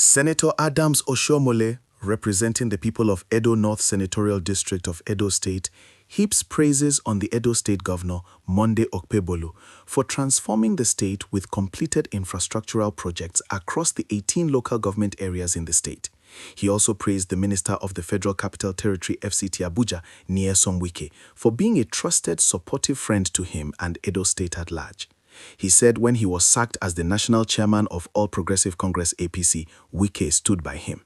Senator Adams Oshiomhole, representing the people of Edo North Senatorial District of Edo State, heaps praises on the Edo State Governor, Monday Okpebholo, for transforming the state with completed infrastructural projects across the 18 local government areas in the state. He also praised the Minister of the Federal Capital Territory FCT Abuja, Nyesom Wike, for being a trusted, supportive friend to him and Edo State at large. He said when he was sacked as the National Chairman of All Progressive Congress APC, Wike stood by him.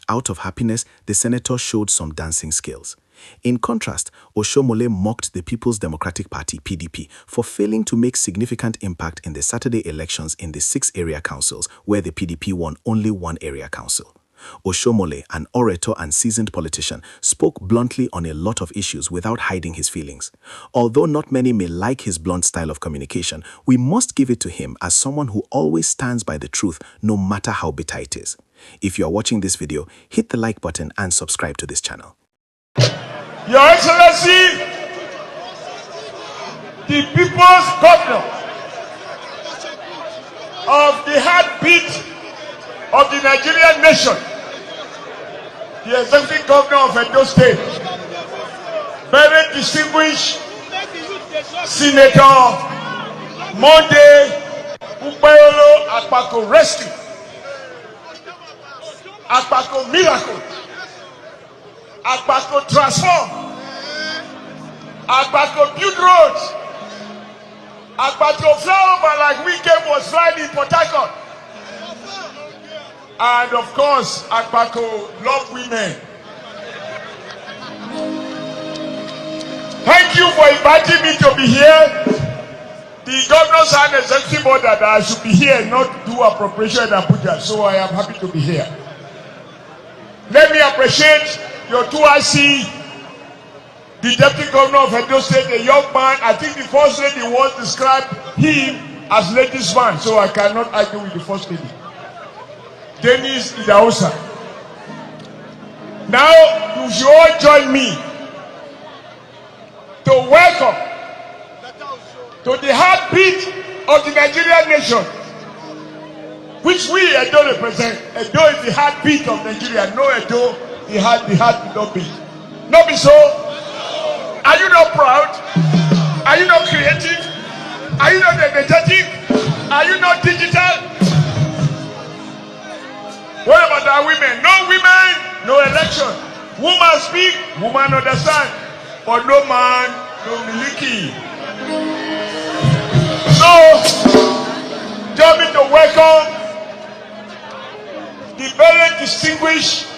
Out of happiness, the senator showed some dancing skills. In contrast, Oshiomhole mocked the People's Democratic Party (PDP) for failing to make significant impact in the Saturday elections in the 6 area councils, where the PDP won only 1 area council. Oshiomhole, an orator and seasoned politician, spoke bluntly on a lot of issues without hiding his feelings. Although not many may like his blunt style of communication, we must give it to him as someone who always stands by the truth no matter how bitter it is. If you are watching this video, hit the like button and subscribe to this channel. Your Excellency, the People's Governor of the heartbeat of the Nigerian nation, the Executive Governor of Edo State, very distinguished Senator Monday Okpebholo Akpako Rescue, Akpako Miracle, Akpako Transform, Akpako Build Roads, Akpako Fly Over like Wike was flying in Port Harcourt. And of course, Akpako love women. Thank you for inviting me to be here. The governors and executive order that I should be here, not do appropriation in Abuja, so I am happy to be here. Let me appreciate your 2IC, the Deputy Governor of Edo State, a young man. I think the First Lady once described him as ladies' man, so I cannot argue with the First Lady. Dennis Idaosa. Now, you should all join me to welcome to the heartbeat of the Nigerian nation, which we Edo represent. Edo is the heartbeat of Nigeria. No Edo, the heart will not be. Not be so? Are you not proud? Are you not creative? Are you not energetic? Are you not digital? What about our women? No women, no election. Woman speak, woman understand. But no man, no miliki. So, join me to welcome the very distinguished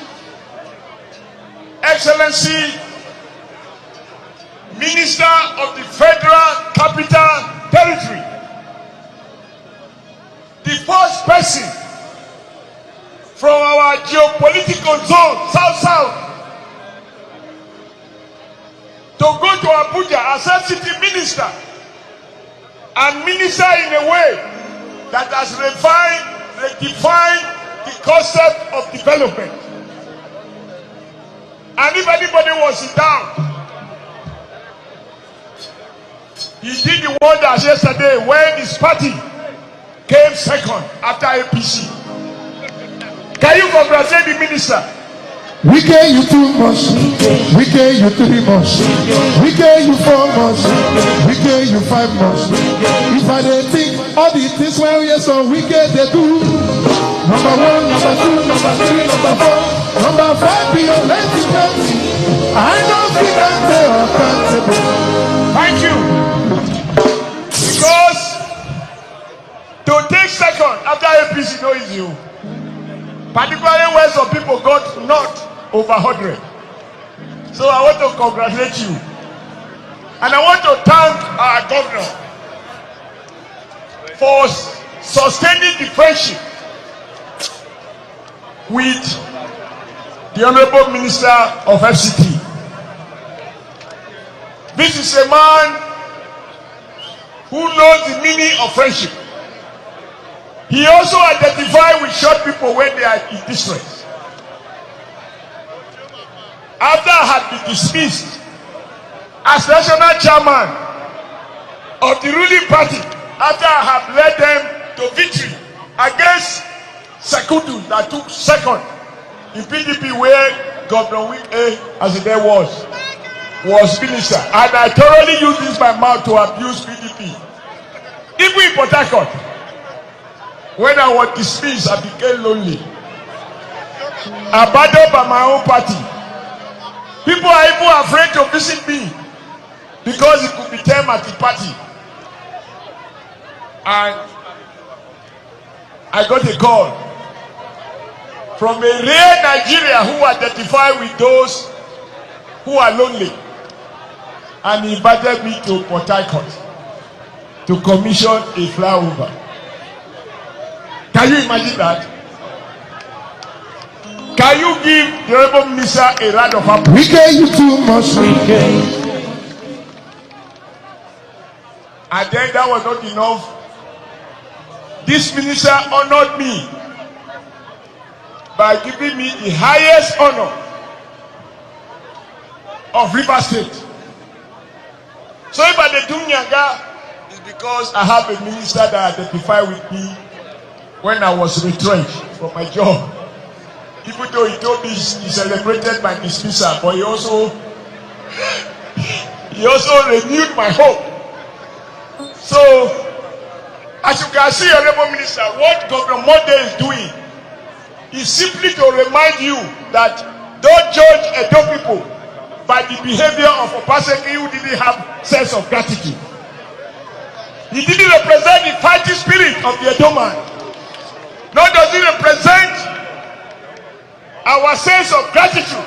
Excellency Minister of the Federal Capital Territory, the first person from our geopolitical zone, South-South, to go to Abuja as FCT Minister and minister in a way that has redefined the concept of development. And if anybody was in doubt, he did the wonders yesterday when his party came second after APC. Can you congratulate the minister? Wike you 2 months, Wike you 3 months, Wike you 4 months, Wike you 5 months. If I dey think all the things when we saw Wike they do. Number 1, number 2, number 3, number 4, number 5 be your plenty. I don't think they are accountable. Thank you. Because to take second after APC no easy. Particularly when some people got not over 100. So I want to congratulate you. And I want to thank our governor for sustaining the friendship with the Honorable Minister of FCT. This is a man who knows the meaning of friendship. He also identified with short people when they are in distress. After I had been dismissed as National Chairman of the ruling party, after I have led them to victory against Sekutu that took second in PDP where Governor Wike, as it there was minister. And I thoroughly used this my mouth to abuse PDP. Even in Port Harcourt, when I was dismissed, I became lonely. Abandoned by my own party. People are even afraid to visit me because it could be them at the party. And I got a call from a rare Nigeria who identify with those who are lonely, and he invited me to Port Harcourt to commission a flyover. Can you imagine that? Can you give the Honorable Minister a round of applause? We gave you too much. We gave. And then that was not enough. This minister honored me by giving me the highest honor of River State. So if I do Nyaga, it's because I have a minister that identified with me when I was retrenched from my job. Even though he told me he celebrated my dismissal, but he also renewed my hope. So, as you can see, Honorable Minister, what Governor Monday is doing is simply to remind you that don't judge Edo people by the behavior of a person who didn't have sense of gratitude. He didn't represent the fighting spirit of the Edo man. Nor does he represent our sense of gratitude.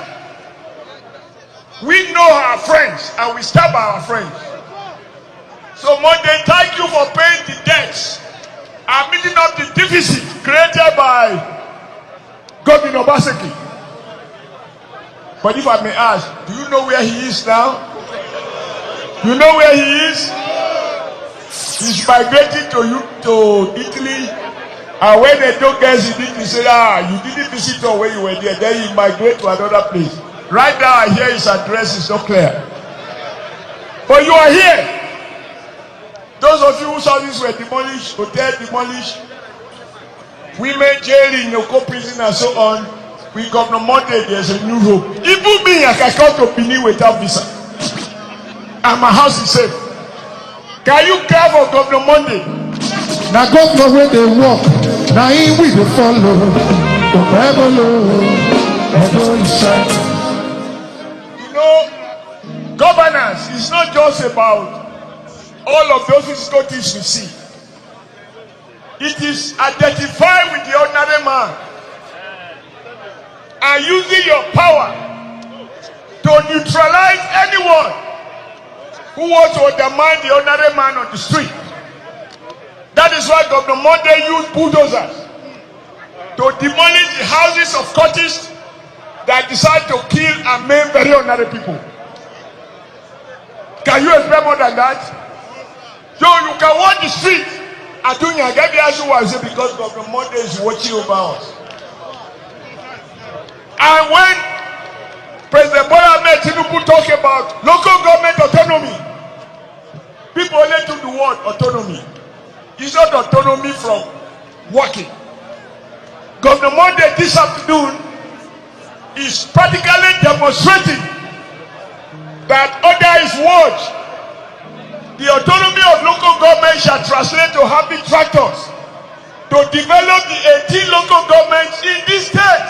We know our friends and we stand by our friends. So Monday, thank you for paying the debts and meeting up the deficit created by Governor Obaseki. But if I may ask, do you know where he is now? You know where he is? He's migrating to Italy. And when they don't get in Italy, say, you didn't visit or when you were there. Then you migrate to another place. Right now, I hear his address is not clear. But you are here. Those of you whose houses were demolished, hotels demolished, women jailed in Oko prison and so on, with Governor Monday, there's a new hope. Even me, I can come to Benin without visa. And my house is safe. Can you care for Governor Monday? Now governor where they walk, now he we dey follow. Okpebholo, Edo inside. You know, governance is not just about all of those physical things you see. It is identifying with the ordinary man and using your power to neutralize anyone who wants to undermine the ordinary man on the street. That is why Governor Monday used bulldozers to demolish the houses of cultists that decide to kill and maim very ordinary people. Can you expect more than that? So you can walk the street and do Nyaga because Governor Monday is watching over us. And when President Bola Ahmed Tinubu talk about local government autonomy, people only took the word autonomy. It's not autonomy from working. Governor Monday this afternoon is practically demonstrating that under his watch, the autonomy of local government shall translate to having tractors to develop the 18 local governments in this state.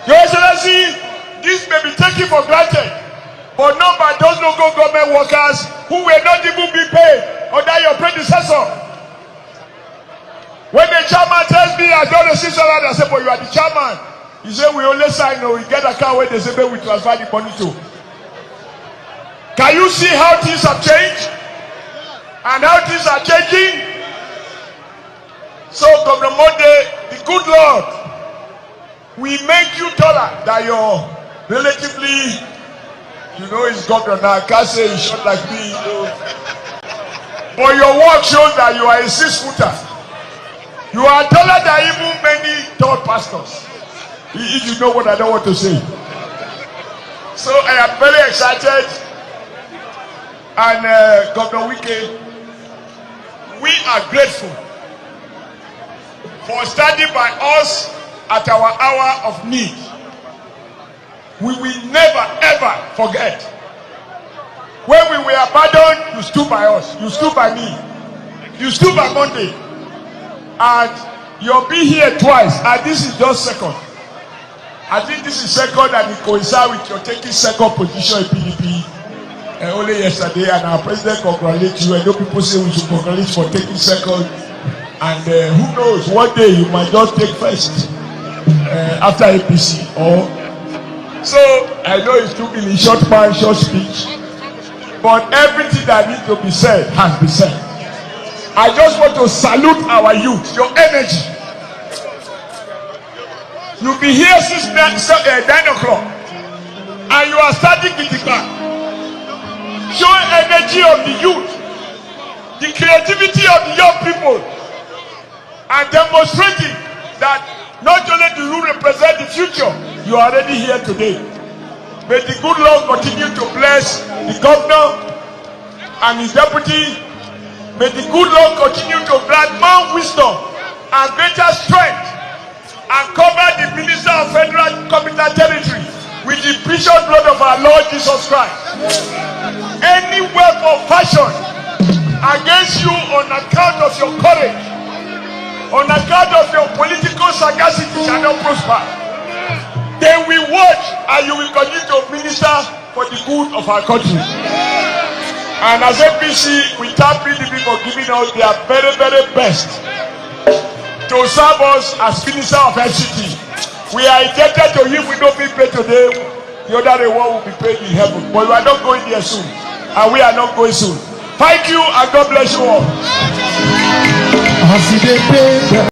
Your Excellency, this may be taken for granted, but not by those local government workers who were not even being paid under your predecessor. When the chairman tells me I don't receive salary, I say, but you are the chairman. He said, we only sign or we get a car where they say we transfer the money to. Can you see how things have changed? And how things are changing? So, Governor Monday, the good Lord, we make you taller than your relatively, he's governor now. I can't say he's short like me, But your work shows that you are a 6-footer. You are taller than even many tall pastors. If you know what I don't want to say. So I am very excited. And Governor Wike, we are grateful for standing by us at our hour of need. We will never ever forget. When we were abandoned, you stood by us. You stood by me. You stood by Monday. And you'll be here twice. And this is just second. I think this is second, and it coincides with your taking second position in PDP. Only yesterday, and our president congratulates you. I know people say we should congratulate for taking second. And who knows, one day you might just take first after APC. So I know it's too many short man, short speech. But everything that needs to be said has been said. I just want to salute our youth, your energy. You'll be here since 9 o'clock, and you are starting with the back. Show energy of the youth, the creativity of the young people, and demonstrating that not only do you represent the future, you are already here today. May the good Lord continue to bless the governor and his deputy. May the good Lord continue to grant more wisdom and greater strength, and cover the Minister of Federal Capital Territory with the precious blood of our Lord Jesus Christ. Any weapon fashioned against you on account of your courage, on account of your political sagacity, shall not prosper. They will watch, and you will continue to minister for the good of our country. And as APC, we thank PDP for giving us their very, very best to serve us as Minister of FCT. We are indebted to him. We don't be paid today. The other reward will be paid in heaven. But we are not going there soon. And we are not going soon. Thank you, and God bless you all.